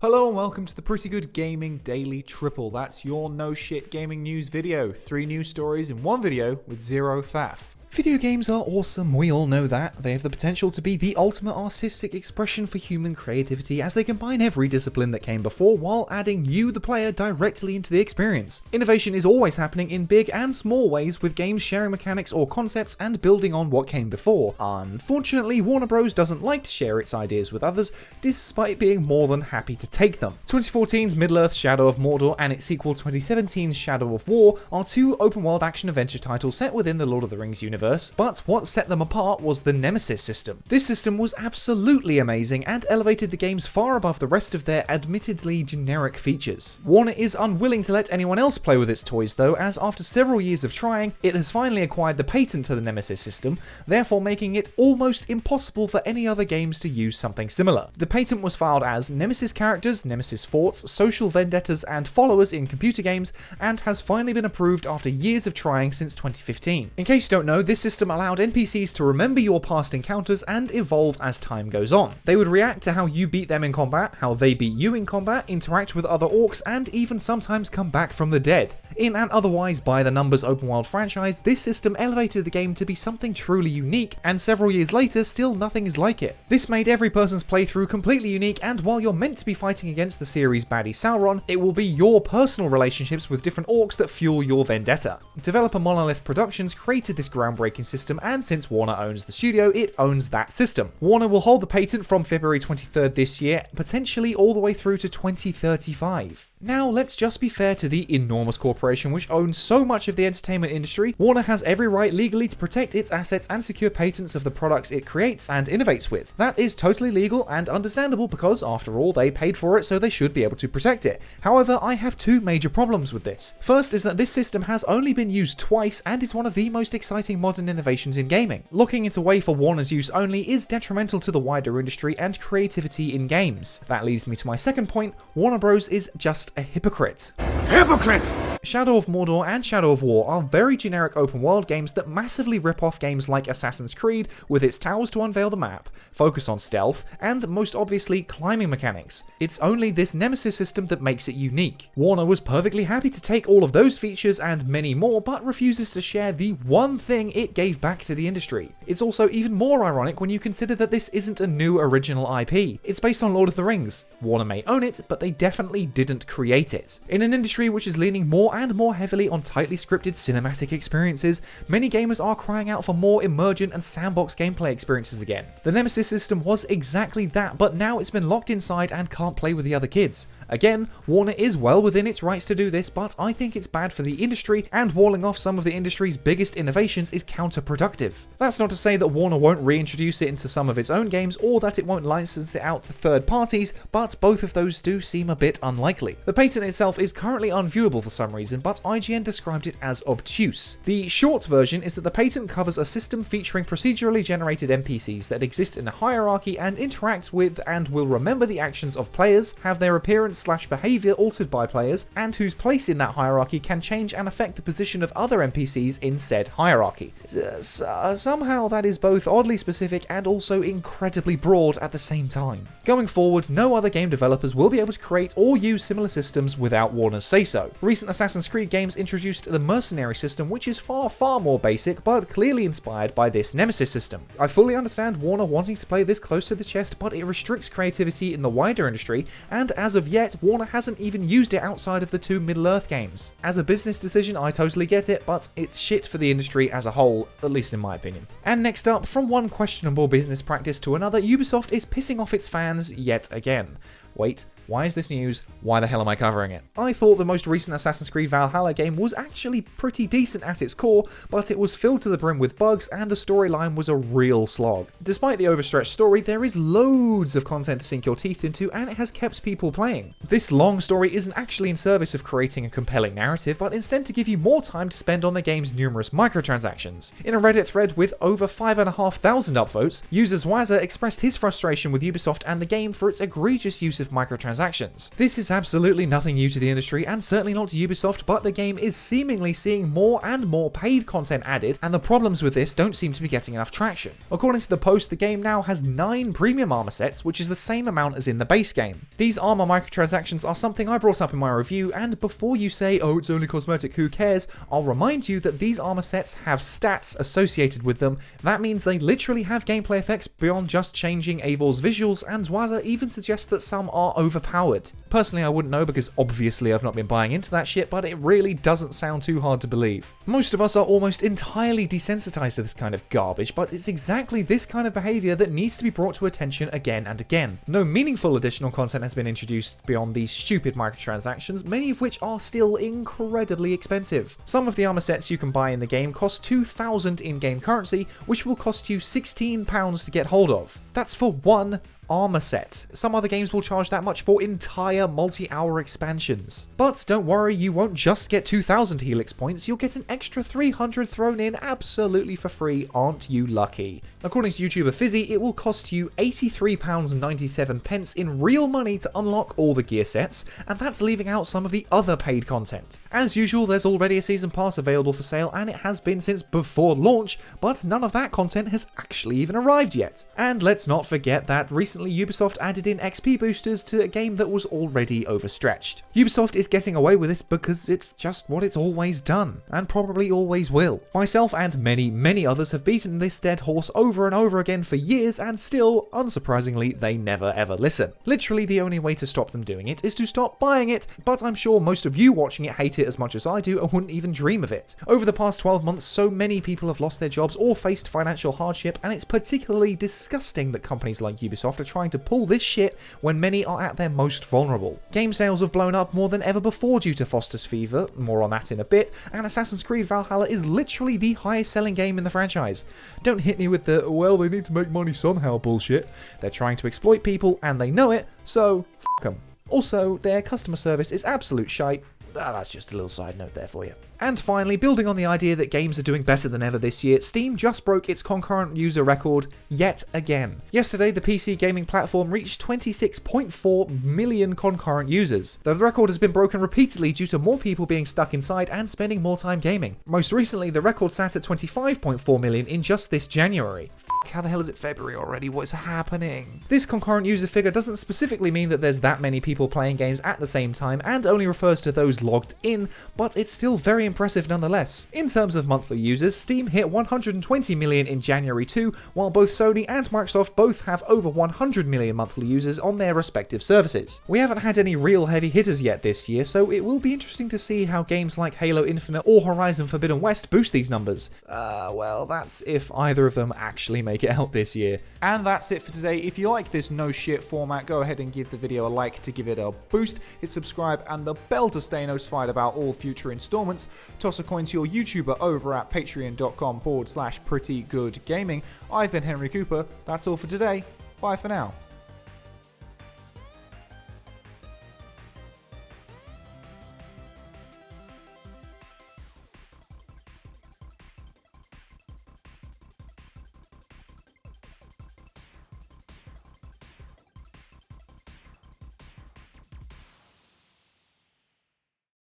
Hello and welcome to the Pretty Good Gaming Daily Triple. That's your no shit gaming news video. 3 news stories in one video with zero faff. Video games are awesome, we all know that. They have the potential to be the ultimate artistic expression for human creativity as they combine every discipline that came before while adding you, the player, directly into the experience. Innovation is always happening in big and small ways, with games sharing mechanics or concepts and building on what came before. Unfortunately, Warner Bros. Doesn't like to share its ideas with others, despite being more than happy to take them. 2014's Middle-earth Shadow of Mordor and its sequel 2017's Shadow of War are 2 open-world action-adventure titles set within the Lord of the Rings universe. But what set them apart was the Nemesis system. This system was absolutely amazing and elevated the games far above the rest of their admittedly generic features. Warner is unwilling to let anyone else play with its toys though, as after several years of trying, it has finally acquired the patent to the Nemesis system, therefore making it almost impossible for any other games to use something similar. The patent was filed as Nemesis characters, Nemesis forts, social vendettas and followers in computer games, and has finally been approved after years of trying since 2015. In case you don't know, this system allowed NPCs to remember your past encounters and evolve as time goes on. They would react to how you beat them in combat, how they beat you in combat, interact with other orcs, and even sometimes come back from the dead. In an otherwise by-the-numbers open-world franchise, this system elevated the game to be something truly unique, and several years later, still nothing is like it. This made every person's playthrough completely unique, and while you're meant to be fighting against the series' baddie Sauron, it will be your personal relationships with different orcs that fuel your vendetta. Developer Monolith Productions created this groundbreaking system, and since Warner owns the studio, it owns that system. Warner will hold the patent from February 23rd this year, potentially all the way through to 2035. Now, let's just be fair to the enormous corporation which owns so much of the entertainment industry. Warner has every right legally to protect its assets and secure patents of the products it creates and innovates with. That is totally legal and understandable because, after all, they paid for it, so they should be able to protect it. However, I have 2 major problems with this. First is that this system has only been used twice and is one of the most exciting modern innovations in gaming. Looking it away for Warner's use only is detrimental to the wider industry and creativity in games. That leads me to my second point: Warner Bros. Is just a hypocrite. Hypocrite! Shadow of Mordor and Shadow of War are very generic open-world games that massively rip off games like Assassin's Creed, with its towers to unveil the map, focus on stealth, and most obviously climbing mechanics. It's only this Nemesis system that makes it unique. Warner was perfectly happy to take all of those features and many more, but refuses to share the one thing it gave back to the industry. It's also even more ironic when you consider that this isn't a new original IP. It's based on Lord of the Rings. Warner may own it, but they definitely didn't create it. In an industry which is leaning more and more heavily on tightly scripted cinematic experiences, many gamers are crying out for more emergent and sandbox gameplay experiences again. The Nemesis system was exactly that, but now it's been locked inside and can't play with the other kids. Again, Warner is well within its rights to do this, but I think it's bad for the industry, and walling off some of the industry's biggest innovations is counterproductive. That's not to say that Warner won't reintroduce it into some of its own games, or that it won't license it out to third parties, but both of those do seem a bit unlikely. The patent itself is currently unviewable for some reason, but IGN described it as obtuse. The short version is that the patent covers a system featuring procedurally generated NPCs that exist in a hierarchy and interact with and will remember the actions of players, have their appearance/behavior altered by players, and whose place in that hierarchy can change and affect the position of other NPCs in said hierarchy. Somehow that is both oddly specific and also incredibly broad at the same time. Going forward, no other game developers will be able to create or use similar systems without Warner's say-so. Recent Assassin's Creed games introduced the mercenary system, which is far more basic, but clearly inspired by this Nemesis system. I fully understand Warner wanting to play this close to the chest, but it restricts creativity in the wider industry, and as of yet, Warner hasn't even used it outside of the 2 Middle-earth games. As a business decision, I totally get it, but it's shit for the industry as a whole, at least in my opinion. And next up, from one questionable business practice to another, Ubisoft is pissing off its fans yet again. Wait, why is this news? Why the hell am I covering it? I thought the most recent Assassin's Creed Valhalla game was actually pretty decent at its core, but it was filled to the brim with bugs and the storyline was a real slog. Despite the overstretched story, there is loads of content to sink your teeth into, and it has kept people playing. This long story isn't actually in service of creating a compelling narrative, but instead to give you more time to spend on the game's numerous microtransactions. In a Reddit thread with over 5,500 upvotes, user Zwaza expressed his frustration with Ubisoft and the game for its egregious use of massive microtransactions. This is absolutely nothing new to the industry and certainly not to Ubisoft, but the game is seemingly seeing more and more paid content added, and the problems with this don't seem to be getting enough traction. According to the post, the game now has 9 premium armor sets, which is the same amount as in the base game. These armor microtransactions are something I brought up in my review, and before you say, oh, it's only cosmetic, who cares, I'll remind you that these armor sets have stats associated with them. That means they literally have gameplay effects beyond just changing Eivor's visuals, and Zwaza even suggests that some are overpowered. Personally, I wouldn't know because obviously I've not been buying into that shit, but it really doesn't sound too hard to believe. Most of us are almost entirely desensitized to this kind of garbage, but it's exactly this kind of behavior that needs to be brought to attention again and again. No meaningful additional content has been introduced beyond these stupid microtransactions, many of which are still incredibly expensive. Some of the armor sets you can buy in the game cost 2,000 in-game currency, which will cost you £16 to get hold of. That's for one armor set. Some other games will charge that much for entire multi-hour expansions. But don't worry, you won't just get 2,000 Helix points, you'll get an extra 300 thrown in absolutely for free. Aren't you lucky? According to YouTuber Fizzy, it will cost you £83.97 in real money to unlock all the gear sets, and that's leaving out some of the other paid content. As usual, there's already a season pass available for sale, and it has been since before launch, but none of that content has actually even arrived yet. And let's not forget that recently Ubisoft added in XP boosters to a game that was already overstretched. Ubisoft is getting away with this because it's just what it's always done, and probably always will. Myself and many others have beaten this dead horse over and over again for years, and still, unsurprisingly, they never ever listen. Literally, the only way to stop them doing it is to stop buying it, but I'm sure most of you watching it hate it as much as I do and wouldn't even dream of it. Over the past 12 months, so many people have lost their jobs or faced financial hardship, and it's particularly disgusting that companies like Ubisoft are trying to pull this shit when many are at their most vulnerable. Game sales have blown up more than ever before due to Foster's Fever, more on that in a bit, and Assassin's Creed Valhalla is literally the highest selling game in the franchise. Don't hit me with the, well, they need to make money somehow bullshit. They're trying to exploit people and they know it, so f**k them. Also, their customer service is absolute shite. That's just a little side note there for you. And finally, building on the idea that games are doing better than ever this year, Steam just broke its concurrent user record yet again. Yesterday, the PC gaming platform reached 26.4 million concurrent users. The record has been broken repeatedly due to more people being stuck inside and spending more time gaming. Most recently, the record sat at 25.4 million in just this January. How the hell is it February already? What's happening? This concurrent user figure doesn't specifically mean that there's that many people playing games at the same time and only refers to those logged in, but it's still very impressive nonetheless. In terms of monthly users, Steam hit 120 million in January too, while both Sony and Microsoft both have over 100 million monthly users on their respective services. We haven't had any real heavy hitters yet this year, so it will be interesting to see how games like Halo Infinite or Horizon Forbidden West boost these numbers. Well, that's if either of them actually make it out this year. And that's it for today. If you like this no shit format, go ahead and give the video a like to give it a boost, hit subscribe and the bell to stay notified about all future installments. Toss a coin to your YouTuber over at patreon.com/prettygoodgaming. I've been Henry Cooper. That's all for today. Bye for now.